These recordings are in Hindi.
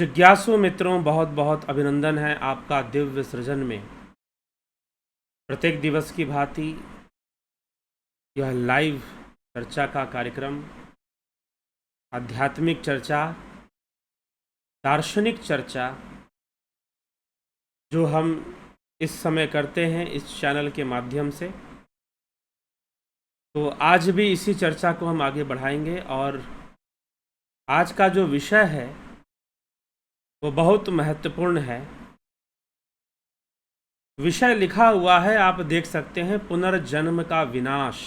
जिज्ञासु मित्रों, बहुत बहुत अभिनंदन है आपका दिव्य सृजन में। प्रत्येक दिवस की भांति यह लाइव चर्चा का कार्यक्रम, आध्यात्मिक चर्चा, दार्शनिक चर्चा जो हम इस समय करते हैं इस चैनल के माध्यम से, तो आज भी इसी चर्चा को हम आगे बढ़ाएंगे। और आज का जो विषय है वो बहुत महत्वपूर्ण है। विषय लिखा हुआ है, आप देख सकते हैं, पुनर्जन्म का विनाश।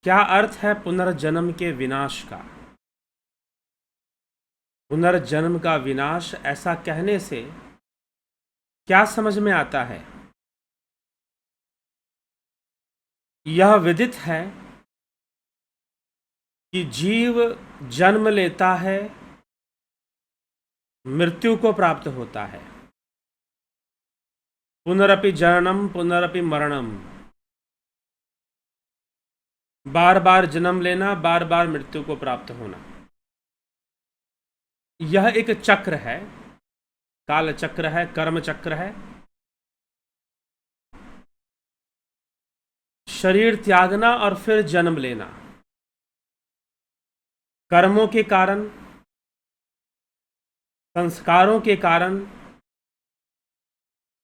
क्या अर्थ है पुनर्जन्म के विनाश का? पुनर्जन्म का विनाश, ऐसा कहने से क्या समझ में आता है? यह विदित है कि जीव जन्म लेता है, मृत्यु को प्राप्त होता है। पुनरपि जननम पुनरपि मरणम, बार बार जन्म लेना, बार बार मृत्यु को प्राप्त होना। यह एक चक्र है, काल चक्र है, कर्म चक्र है। शरीर त्यागना और फिर जन्म लेना, कर्मों के कारण, संस्कारों के कारण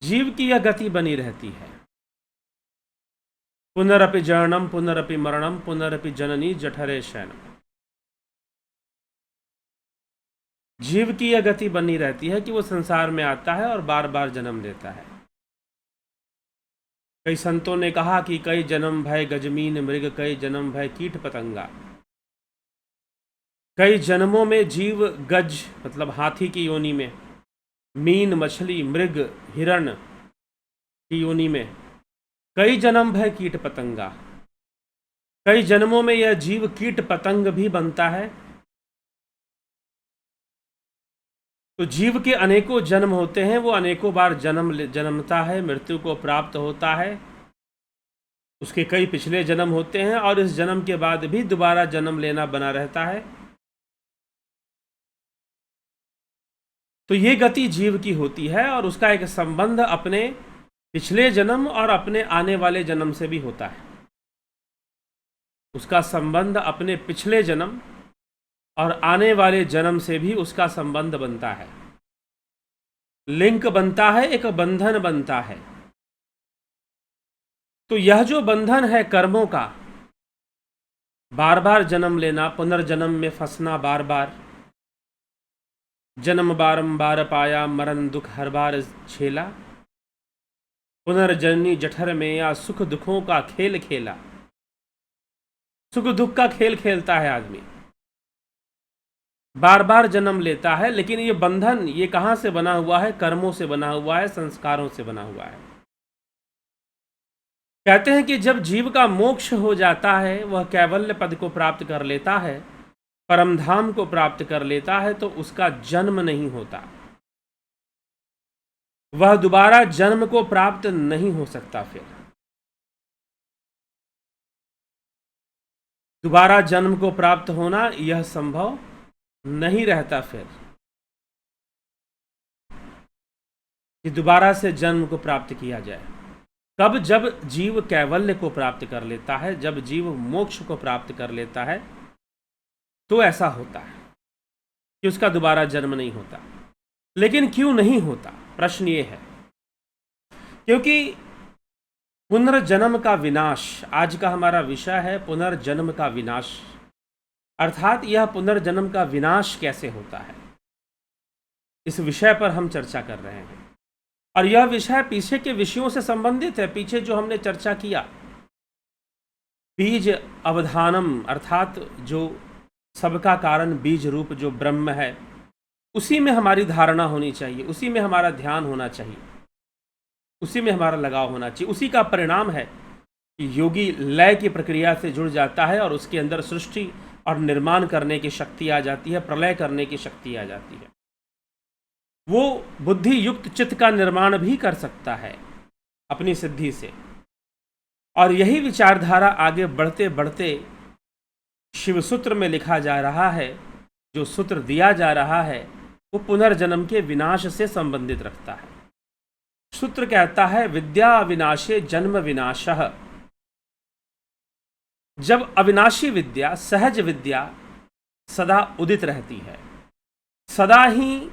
जीव की यह गति बनी रहती है। पुनरपि जननम पुनरपि मरणम पुनरपि जननी जठरे शयनम। जीव की यह गति बनी रहती है कि वो संसार में आता है और बार बार जन्म लेता है। कई संतों ने कहा कि कई जन्म भय गजमीन मृग, कई जन्म भय कीट पतंगा। कई जन्मों में जीव गज मतलब हाथी की योनि में, मीन मछली, मृग, हिरण की योनि में, कई जन्म भय कीट पतंगा। कई जन्मों में यह जीव कीट पतंग भी बनता है। तो जीव के अनेकों जन्म होते हैं, वो अनेकों बार जन्मता है, मृत्यु को प्राप्त होता है। उसके कई पिछले जन्म होते हैं और इस जन्म के बाद भी दोबारा जन्म लेना बना रहता है। तो ये गति जीव की होती है और उसका एक संबंध अपने पिछले जन्म और अपने आने वाले जन्म से भी होता है। उसका संबंध अपने पिछले जन्म और आने वाले जन्म से भी उसका संबंध बनता है। लिंक बनता है, एक बंधन बनता है। तो यह जो बंधन है कर्मों का, बार बार जन्म लेना, पुनर्जन्म में फंसना, बार बार जन्म बारंबार पाया, मरण दुख हर बार झेला, पुनर्जन्मी जठर में या सुख दुखों का खेल खेला। सुख दुख का खेल खेलता है आदमी, बार बार जन्म लेता है। लेकिन ये बंधन, ये कहाँ से बना हुआ है? कर्मों से बना हुआ है, संस्कारों से बना हुआ है। कहते हैं कि जब जीव का मोक्ष हो जाता है, वह कैवल्य पद को प्राप्त कर लेता है, परमधाम को प्राप्त कर लेता है, तो उसका जन्म नहीं होता। वह दोबारा जन्म को प्राप्त नहीं हो सकता। फिर दोबारा जन्म को प्राप्त होना यह संभव नहीं रहता। फिर कि दोबारा से जन्म को प्राप्त किया जाए कब? जब जीव कैवल्य को प्राप्त कर लेता है, जब जीव मोक्ष को प्राप्त कर लेता है, तो ऐसा होता है कि उसका दोबारा जन्म नहीं होता। लेकिन क्यों नहीं होता? प्रश्न ये है, क्योंकि पुनर्जन्म का विनाश आज का हमारा विषय है। पुनर्जन्म का विनाश अर्थात यह पुनर्जन्म का विनाश कैसे होता है, इस विषय पर हम चर्चा कर रहे हैं। और यह विषय पीछे के विषयों से संबंधित है। पीछे जो हमने चर्चा किया, बीज अवधानम, अर्थात जो सबका कारण बीज रूप जो ब्रह्म है, उसी में हमारी धारणा होनी चाहिए, उसी में हमारा ध्यान होना चाहिए, उसी में हमारा लगाव होना चाहिए। उसी का परिणाम है कि योगी लय की प्रक्रिया से जुड़ जाता है और उसके अंदर सृष्टि और निर्माण करने की शक्ति आ जाती है, प्रलय करने की शक्ति आ जाती है। वो बुद्धि युक्त चित्त का निर्माण भी कर सकता है अपनी सिद्धि से। और यही विचारधारा आगे बढ़ते बढ़ते शिवसूत्र में लिखा जा रहा है जो सूत्र दिया जा रहा है वो पुनर्जन्म के विनाश से संबंधित रखता है। सूत्र कहता है विद्या अविनाशे जन्म विनाशः। जब अविनाशी विद्या, सहज विद्या सदा उदित रहती है, सदा ही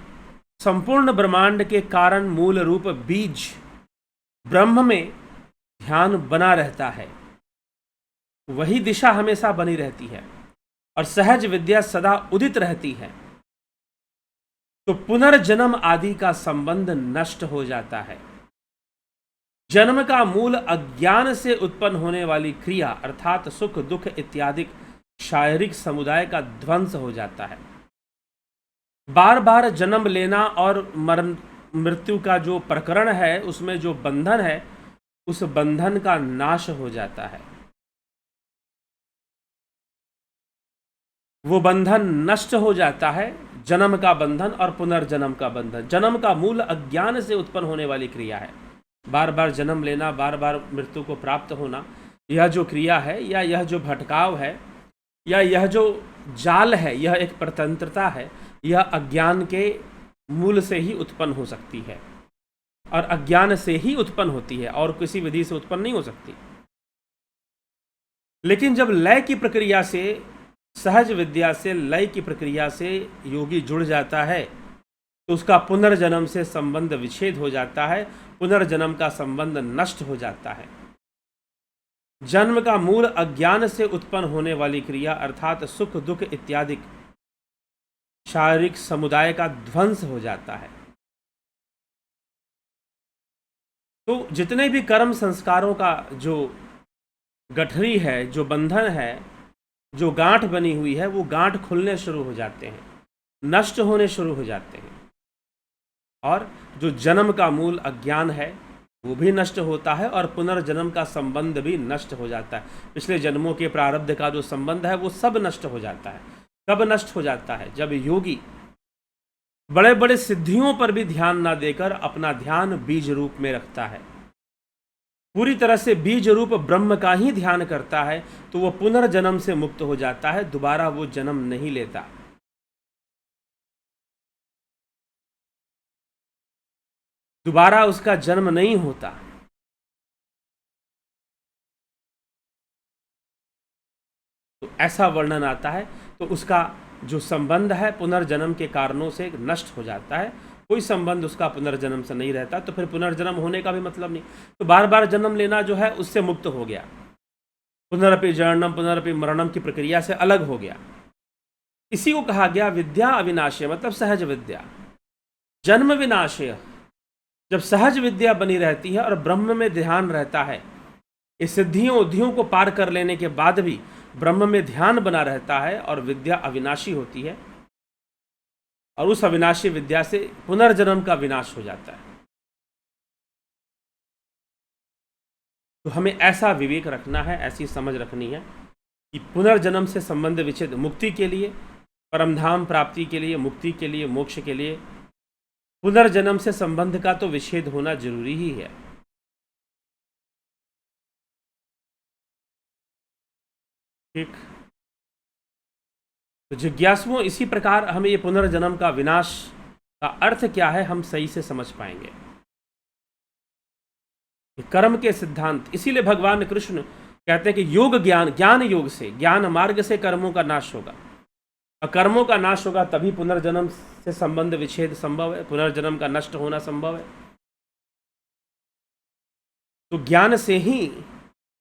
संपूर्ण ब्रह्मांड के कारण मूल रूप बीज ब्रह्म में ध्यान बना रहता है, वही दिशा हमेशा बनी रहती है और सहज विद्या सदा उदित रहती है, तो पुनर्जन्म आदि का संबंध नष्ट हो जाता है। जन्म का मूल अज्ञान से उत्पन्न होने वाली क्रिया अर्थात सुख दुख इत्यादि शारीरिक समुदाय का ध्वंस हो जाता है। बार बार जन्म लेना और मरण मृत्यु का जो प्रकरण है, उसमें जो बंधन है, उस बंधन का नाश हो जाता है। वो बंधन नष्ट हो जाता है, जन्म का बंधन और पुनर्जन्म का बंधन। जन्म का मूल अज्ञान से उत्पन्न होने वाली क्रिया है, बार बार जन्म लेना, बार बार मृत्यु को प्राप्त होना। यह जो क्रिया है या यह जो भटकाव है या यह जो जाल है, यह एक परतंत्रता है, यह अज्ञान के मूल से ही उत्पन्न हो सकती है और अज्ञान से ही उत्पन्न होती है और किसी विधि से उत्पन्न नहीं हो सकती। लेकिन जब लय की प्रक्रिया से, सहज विद्या से लय की प्रक्रिया से योगी जुड़ जाता है तो उसका पुनर्जन्म से संबंध विच्छेद हो जाता है, पुनर्जन्म का संबंध नष्ट हो जाता है। जन्म का मूल अज्ञान से उत्पन्न होने वाली क्रिया अर्थात सुख दुख इत्यादि शारीरिक समुदाय का ध्वंस हो जाता है। तो जितने भी कर्म संस्कारों का जो गठरी है, जो बंधन है, जो गांठ बनी हुई है, वो गांठ खुलने शुरू हो जाते हैं, नष्ट होने शुरू हो जाते हैं और जो जन्म का मूल अज्ञान है वो भी नष्ट होता है और पुनर्जन्म का संबंध भी नष्ट हो जाता है। पिछले जन्मों के प्रारब्ध का जो संबंध है वो सब नष्ट हो जाता है। कब नष्ट हो जाता है? जब योगी बड़े बड़े सिद्धियों पर भी ध्यान ना देकर अपना ध्यान बीज रूप में रखता है, पूरी तरह से बीज रूप ब्रह्म का ही ध्यान करता है, तो वो पुनर्जन्म से मुक्त हो जाता है, दोबारा वो जन्म नहीं लेता। दोबारा उसका जन्म नहीं होता। तो ऐसा वर्णन आता है, तो उसका जो संबंध है पुनर्जन्म के कारणों से नष्ट हो जाता है, कोई संबंध उसका पुनर्जन्म से नहीं रहता। तो फिर पुनर्जन्म होने का भी मतलब नहीं, तो बार बार जन्म लेना जो है उससे मुक्त हो गया, पुनरपि जननम पुनरपि मरणम की प्रक्रिया से अलग हो गया। इसी को कहा गया विद्या अविनाशय, मतलब सहज विद्या। जन्म विनाशय, जब सहज विद्या बनी रहती है और ब्रह्म में ध्यान रहता है, इस सिद्धियों उद्धियों को पार कर लेने के बाद भी ब्रह्म में ध्यान बना रहता है और विद्या अविनाशी होती है और उस अविनाशी विद्या से पुनर्जन्म का विनाश हो जाता है। तो हमें ऐसा विवेक रखना है, ऐसी समझ रखनी है कि पुनर्जन्म से संबंध विच्छेद मुक्ति के लिए, परमधाम प्राप्ति के लिए, मुक्ति के लिए, मोक्ष के लिए पुनर्जन्म से संबंध का तो विच्छेद होना जरूरी ही है। ठीक, तो जिज्ञासुओं इसी प्रकार हमें ये पुनर्जन्म का विनाश का अर्थ क्या है हम सही से समझ पाएंगे। कर्म के सिद्धांत, इसीलिए भगवान कृष्ण कहते हैं कि योग ज्ञान, ज्ञान योग से, ज्ञान मार्ग से कर्मों का नाश होगा और कर्मों का नाश होगा तभी पुनर्जन्म से संबंध विच्छेद संभव है, पुनर्जन्म का नष्ट होना संभव है। तो ज्ञान से ही,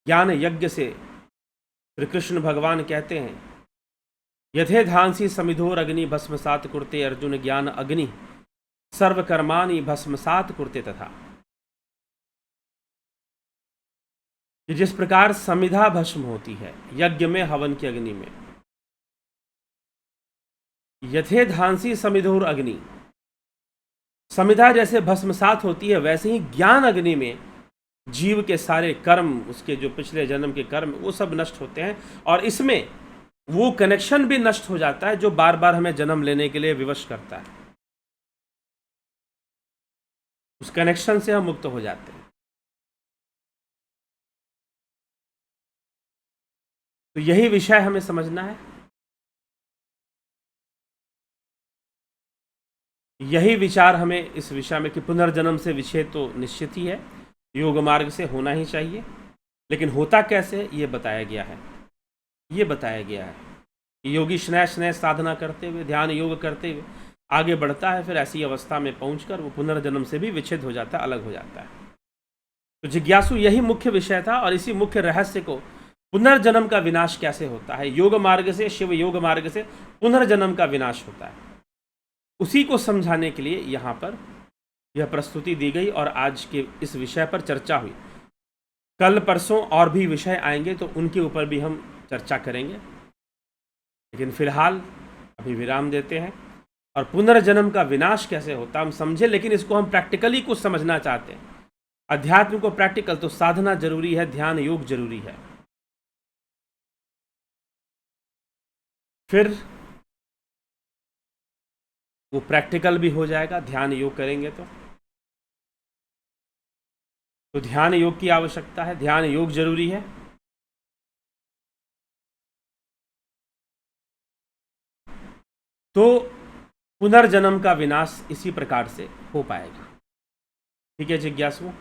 ज्ञान यज्ञ से श्री कृष्ण भगवान कहते हैं यथे धांसी समिधोर अग्नि भस्मसात कुरते अर्जुन ज्ञान अग्नि सर्वकर्माणि भस्मसात कुरते तथा। कि जिस प्रकार समिधा भस्म होती है यज्ञ में, हवन की अग्नि में, यथे धांसी समिधोर अग्नि, समिधा जैसे भस्मसात होती है वैसे ही ज्ञान अग्नि में जीव के सारे कर्म, उसके जो पिछले जन्म के कर्म, वो सब नष्ट होते हैं और इसमें वो कनेक्शन भी नष्ट हो जाता है जो बार बार हमें जन्म लेने के लिए विवश करता है। उस कनेक्शन से हम मुक्त हो जाते हैं। तो यही विषय हमें समझना है। यही विचार हमें इस विषय में कि पुनर्जन्म से विच्छेद तो निश्चित ही है, योग मार्ग से होना ही चाहिए, लेकिन होता कैसे ये बताया गया है। ये बताया गया है कि योगी स्नेह स्नेह साधना करते हुए, ध्यान योग करते हुए आगे बढ़ता है, फिर ऐसी अवस्था में पहुंचकर वो पुनर्जन्म से भी विच्छेद हो जाता है, अलग हो जाता है। तो जिज्ञासु यही मुख्य विषय था, और इसी मुख्य रहस्य को, पुनर्जन्म का विनाश कैसे होता है, योग मार्ग से, शिव योग मार्ग से पुनर्जन्म का विनाश होता है, उसी को समझाने के लिए यहाँ पर यह प्रस्तुति दी गई और आज के इस विषय पर चर्चा हुई। कल परसों और भी विषय आएंगे तो उनके ऊपर भी हम चर्चा करेंगे, लेकिन फिलहाल अभी विराम देते हैं। और पुनर्जन्म का विनाश कैसे होता हम समझे, लेकिन इसको हम प्रैक्टिकली कुछ समझना चाहते हैं। अध्यात्म को प्रैक्टिकल, तो साधना जरूरी है, ध्यान योग जरूरी है। फिर वो प्रैक्टिकल भी हो जाएगा, ध्यान योग करेंगे तो ध्यान योग की आवश्यकता है, ध्यान योग जरूरी है। तो पुनर्जन्म का विनाश इसी प्रकार से हो पाएगा। ठीक है जिज्ञासुओं,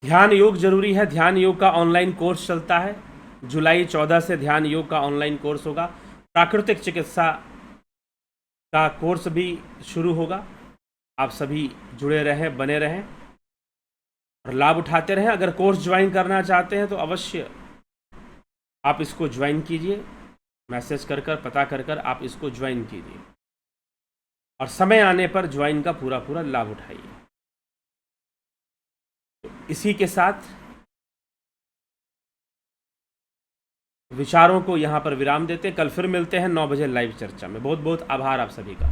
ध्यान योग जरूरी है। ध्यान योग का ऑनलाइन कोर्स चलता है, जुलाई 14 से ध्यान योग का ऑनलाइन कोर्स होगा। प्राकृतिक चिकित्सा का कोर्स भी शुरू होगा। आप सभी जुड़े रहें, बने रहें और लाभ उठाते रहें। अगर कोर्स ज्वाइन करना चाहते हैं तो अवश्य आप इसको ज्वाइन कीजिए, मैसेज कर कर, पता कर कर आप इसको ज्वाइन कीजिए और समय आने पर ज्वाइन का पूरा पूरा लाभ उठाइए। तो इसी के साथ विचारों को यहाँ पर विराम देते, कल फिर मिलते हैं 9 बजे लाइव चर्चा में। बहुत बहुत आभार आप सभी का।